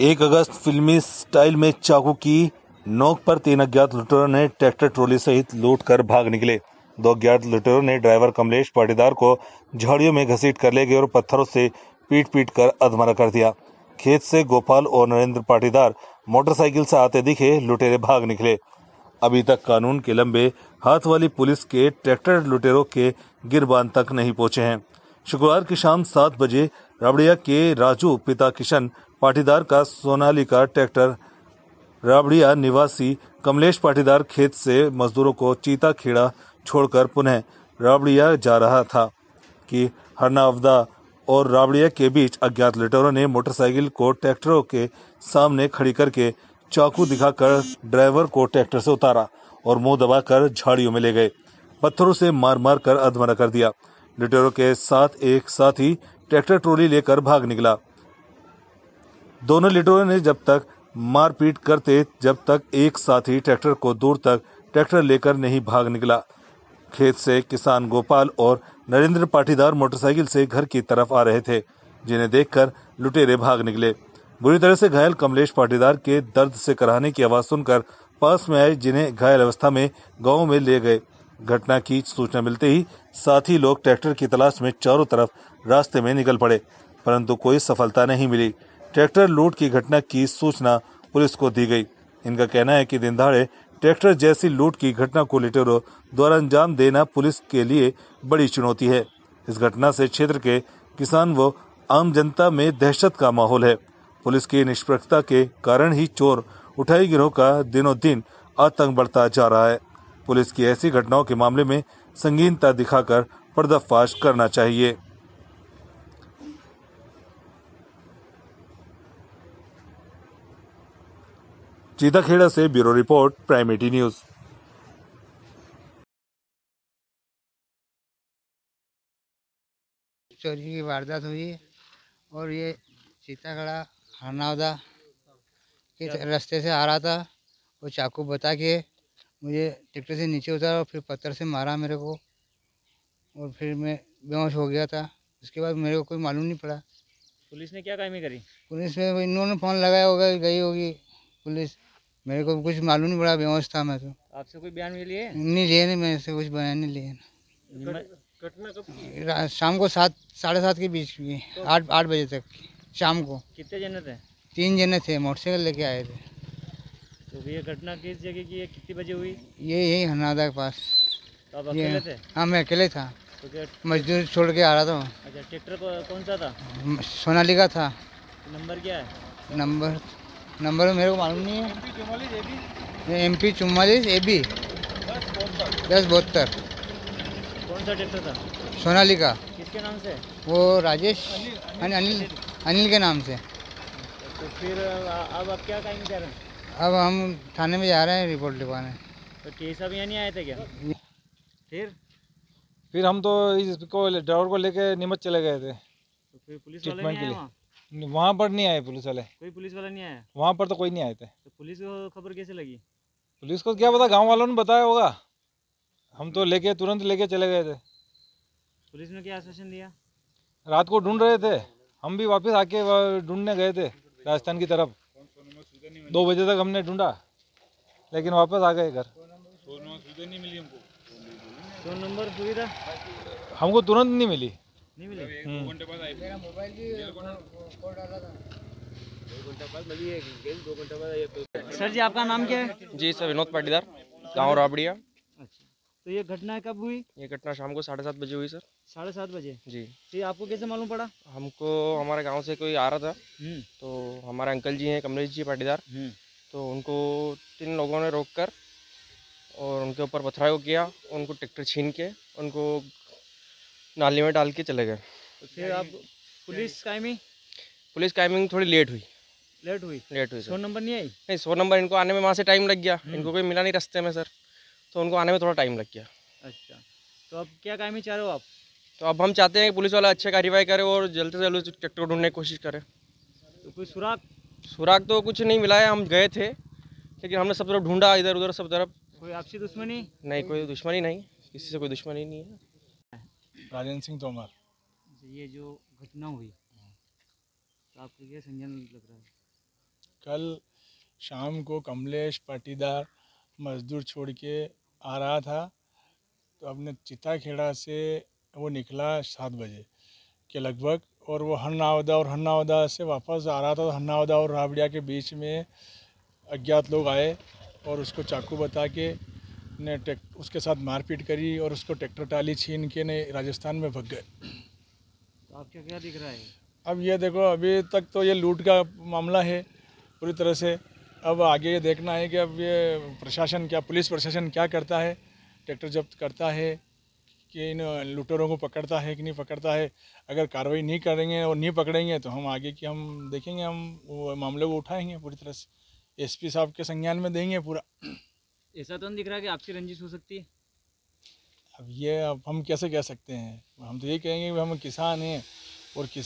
1 अगस्त फिल्मी स्टाइल में चाकू की नोक पर 3 अज्ञात लुटेरों ने ट्रैक्टर ट्रॉली सहित लूट कर भाग निकले। 2 अज्ञात लुटेरों ने ड्राइवर कमलेश पाटीदार को झाड़ियों में घसीट कर ले गए और पत्थरों से पीट पीट कर अधमरा कर दिया। खेत से गोपाल और नरेंद्र पाटीदार मोटरसाइकिल से आते दिखे लुटेरे भाग निकले। अभी तक कानून के लंबे हाथ वाली पुलिस के ट्रैक्टर लुटेरों के गिरबान तक नहीं पहुंचे हैं। शुक्रवार की शाम 7 बजे राबड़िया के राजू पिता किशन पाटीदार का सोनालिका ट्रैक्टर राबड़िया निवासी कमलेश पाटीदार खेत से मजदूरों को चीता खेड़ा छोड़कर पुनः राबड़िया जा रहा था कि हरनावदा और राबड़िया के बीच अज्ञात लुटेरों ने मोटरसाइकिल को ट्रैक्टरों के सामने खड़ी करके चाकू दिखाकर ड्राइवर को ट्रैक्टर से उतारा और मुंह दबाकर झाड़ियों में ले गए। पत्थरों से मार मार कर अधमरा कर दिया। लुटेरों के साथ एक साथी ट्रैक्टर ट्रॉली लेकर भाग निकला। दोनों लुटेरों ने जब तक मारपीट करते जब तक एक साथी ट्रैक्टर को दूर तक ट्रैक्टर लेकर नहीं भाग निकला। खेत से किसान गोपाल और नरेंद्र पाटीदार मोटरसाइकिल से घर की तरफ आ रहे थे, जिन्हें देखकर लुटेरे भाग निकले। बुरी तरह से घायल कमलेश पाटीदार के दर्द से कराहने की आवाज सुनकर पास में आए, जिन्हें घायल अवस्था में गांव में ले गए। घटना की सूचना मिलते ही साथी लोग ट्रैक्टर की तलाश में चारों तरफ रास्ते में निकल पड़े, परंतु कोई सफलता नहीं मिली। ट्रैक्टर लूट की घटना की सूचना पुलिस को दी गई। इनका कहना है कि दिन दहाड़े ट्रैक्टर जैसी लूट की घटना को लुटेरों द्वारा अंजाम देना पुलिस के लिए बड़ी चुनौती है। इस घटना से क्षेत्र के किसान व आम जनता में दहशत का माहौल है। पुलिस की निष्पक्षता के कारण ही चोर उठाई गिरोह का दिनों दिन आतंक बढ़ता जा रहा है। पुलिस की ऐसी घटनाओं के मामले में संगीनता दिखाकर पर्दाफाश करना चाहिए। चीताखेड़ा से ब्यूरो रिपोर्ट, प्राइम 80 न्यूज। चोरी की वारदात हुई और ये चीताखेड़ा हरनावदा के रास्ते से आ रहा था। वो चाकू बता के मुझे ट्रैक्टर से नीचे उतारा और फिर पत्थर से मारा मेरे को, और फिर मैं बेहोश हो गया था। उसके बाद मेरे को कोई मालूम नहीं पड़ा। पुलिस ने क्या कार्रवाई करी? पुलिस में इन्होंने फ़ोन लगाया होगा, गई होगी पुलिस। मेरे को कुछ मालूम नहीं पड़ा, बेहोश था मैं तो। आपसे कोई बयान भी लिए? नहीं लिए, नहीं मेरे से कुछ बयान नहीं लिए। घटना कब की? शाम को 7 साढ़े 7 के बीच की, 8 बजे तक शाम को। कितने जने थे? 3 जने थे, मोटरसाइकिल लेके आए थे। तो ये घटना किस जगह की है, कितनी बजे हुई? ये यही हरनावदा के पास। तो आप अकेले थे? हाँ, मैं अकेले था। तो क्या मजदूर छोड़ के आ रहा था। अच्छा, ट्रैक्टर कौन सा था? सोनालिका था। नंबर क्या है? नंबर मेरे को मालूम नहीं है। MP 44 AB 1072। कौन सा ट्रैक्टर था? सोनालिका। किसके नाम से? वो राजेश अनिल के नाम से। तो फिर अब आप क्या काम कर रहे हैं? अब हम थाने में जा रहे हैं रिपोर्ट लिखवाने। तो केस अभी यहाँ नहीं आए थे क्या? फिर हम तो इसको ड्राइवर को लेके नीमच चले गए थे तो फिर पुलिस वाले नहीं आए वहाँ? वहाँ पर नहीं आए पुलिस वाले। कोई पुलिस वाला नहीं आया? वहाँ पर तो कोई नहीं आए थे। तो पुलिस को खबर कैसे लगी? पुलिस को क्या पता, गांव वालों ने बताया होगा। हम तो तुरंत लेके चले गए थे। पुलिस ने क्या आश्वासन दिया? रात को ढूंढ रहे थे, हम भी वापस आके ढूंढने गए थे राजस्थान की तरफ। 2 बजे तक हमने ढूंढा, लेकिन वापस आ गए घर। तो नंबर सुविधा हमको तुरंत नहीं मिली। नहीं मिली? सर जी, आपका नाम क्या है? जी सर, विनोद पाटीदार, गाँव राबड़िया। अच्छा, तो ये घटना कब हुई? ये घटना शाम को 7:30 बजे हुई सर। 7:30 बजे? जी। तो ये आपको कैसे मालूम पड़ा? हमको हमारे गांव से कोई आ रहा था, तो हमारे अंकल जी हैं कमलेश जी पाटीदार, तो उनको 3 लोगों ने रोककर और उनके ऊपर पथराव किया। उनको ट्रैक्टर छीन के उनको नाली में डाल के चले गए। तो फिर आप पुलिस टाइमिंग थोड़ी लेट हुई सर। 100 नंबर नहीं आई? नहीं, 100 नंबर इनको आने में वहाँ से टाइम लग गया। इनको कोई मिला नहीं रास्ते में सर, तो उनको आने में थोड़ा टाइम लग गया। अच्छा, तो अब क्या कायमी चाह रहे हो आप? तो अब हम चाहते हैं कि पुलिस वाला अच्छे कार्रवाई करे और जल्द से जल्द ट्रैक्टर को ढूंढने की कोशिश करे। तो कोई सुराग तो कुछ नहीं मिला है। हम गए थे, लेकिन हमने सब तरफ ढूंढा, इधर उधर सब तरफ। कोई आपसी दुश्मनी? नहीं, कोई दुश्मनी नहीं, किसी से कोई दुश्मनी नहीं है। राजेंद्र सिंह तोमर। ये जो घटना हुई, तो आपको क्या संज्ञान लग रहा है? कल शाम को कमलेश पाटीदार मजदूर छोड़ के आ रहा था, तो अपने चिताखेड़ा से वो निकला 7 बजे के लगभग, और वो हन्नावदा से वापस आ रहा था। तो हन्नावदा और रावड़िया के बीच में अज्ञात लोग आए और उसको चाकू बता के ने उसके साथ मारपीट करी और उसको ट्रैक्टर टाली छीन के ने राजस्थान में भग गए। तो आपको क्या दिख रहा है? अब ये देखो, अभी तक तो ये लूट का मामला है पूरी तरह से। अब आगे ये देखना है कि अब ये प्रशासन क्या, पुलिस प्रशासन क्या करता है, ट्रैक्टर जब्त करता है कि इन लुटेरों को पकड़ता है कि नहीं पकड़ता है। अगर कार्रवाई नहीं करेंगे और नहीं पकड़ेंगे तो हम आगे की हम देखेंगे, हम वो मामले को उठाएंगे पूरी तरह से, एसपी साहब के संज्ञान में देंगे पूरा। ऐसा तो नहीं दिख रहा कि आपसी रंजिश हो सकती है? अब हम कैसे कह सकते हैं, हम तो ये कहेंगे कि हम किसान हैं और किसान